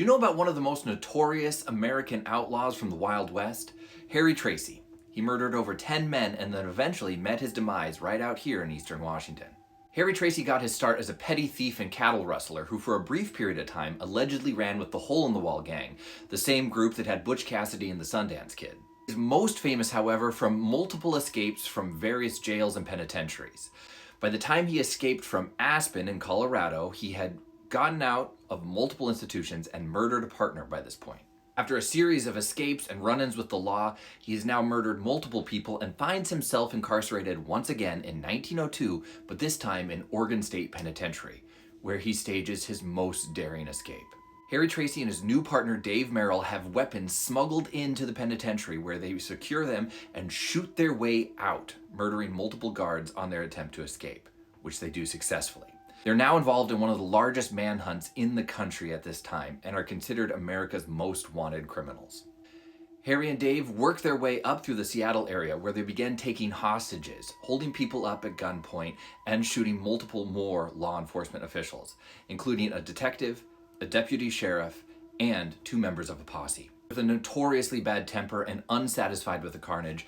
You know about one of the most notorious American outlaws from the Wild West? Harry Tracy. He murdered over 10 men and then eventually met his demise right out here in eastern Washington. Harry Tracy got his start as a petty thief and cattle rustler who for a brief period of time allegedly ran with the Hole in the Wall gang, the same group that had Butch Cassidy and the Sundance Kid. He's most famous, however, from multiple escapes from various jails and penitentiaries. By the time he escaped from Aspen in Colorado, he had gotten out of multiple institutions and murdered a partner by this point. After a series of escapes and run-ins with the law, he has now murdered multiple people and finds himself incarcerated once again in 1902, but this time in Oregon State Penitentiary, where he stages his most daring escape. Harry Tracy and his new partner Dave Merrill have weapons smuggled into the penitentiary where they secure them and shoot their way out, murdering multiple guards on their attempt to escape, which they do successfully. They're now involved in one of the largest manhunts in the country at this time and are considered America's most wanted criminals. Harry and Dave work their way up through the Seattle area where they begin taking hostages, holding people up at gunpoint, and shooting multiple more law enforcement officials, including a detective, a deputy sheriff, and 2 members of a posse. With a notoriously bad temper and unsatisfied with the carnage,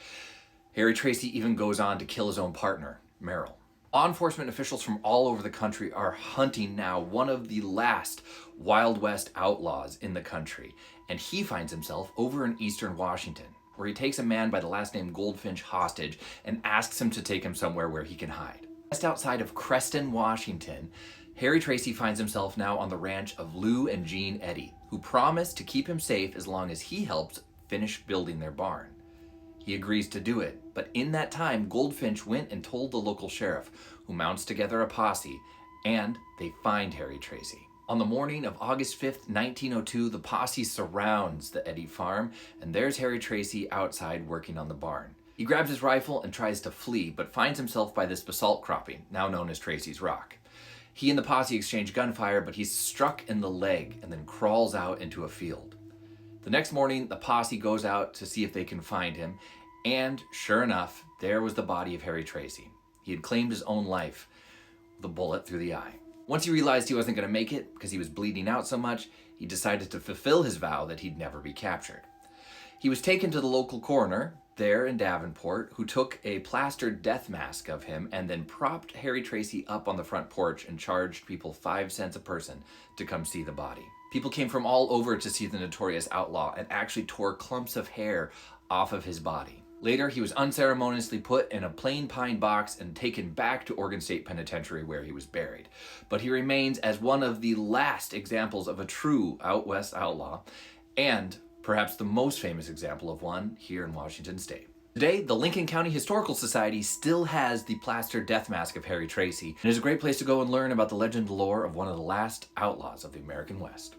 Harry Tracy even goes on to kill his own partner, Merrill. Law enforcement officials from all over the country are hunting now one of the last Wild West outlaws in the country, and he finds himself over in eastern Washington, where he takes a man by the last name Goldfinch hostage and asks him to take him somewhere where he can hide. Just outside of Creston, Washington, Harry Tracy finds himself now on the ranch of Lou and Jean Eddy, who promise to keep him safe as long as he helps finish building their barn. He agrees to do it, but in that time, Goldfinch went and told the local sheriff, who mounts together a posse, and they find Harry Tracy. On the morning of August 5th, 1902, the posse surrounds the Eddy farm, and there's Harry Tracy outside working on the barn. He grabs his rifle and tries to flee, but finds himself by this basalt cropping, now known as Tracy's Rock. He and the posse exchange gunfire, but he's struck in the leg and then crawls out into a field. The next morning, the posse goes out to see if they can find him, and sure enough, there was the body of Harry Tracy. He had claimed his own life with a bullet through the eye. Once he realized he wasn't going to make it because he was bleeding out so much, he decided to fulfill his vow that he'd never be captured. He was taken to the local coroner there in Davenport, who took a plastered death mask of him and then propped Harry Tracy up on the front porch and charged people 5 cents a person to come see the body. People came from all over to see the notorious outlaw and actually tore clumps of hair off of his body. Later, he was unceremoniously put in a plain pine box and taken back to Oregon State Penitentiary where he was buried. But he remains as one of the last examples of a true out west outlaw, and perhaps the most famous example of one here in Washington State. Today, the Lincoln County Historical Society still has the plastered death mask of Harry Tracy, and is a great place to go and learn about the legend and lore of one of the last outlaws of the American West.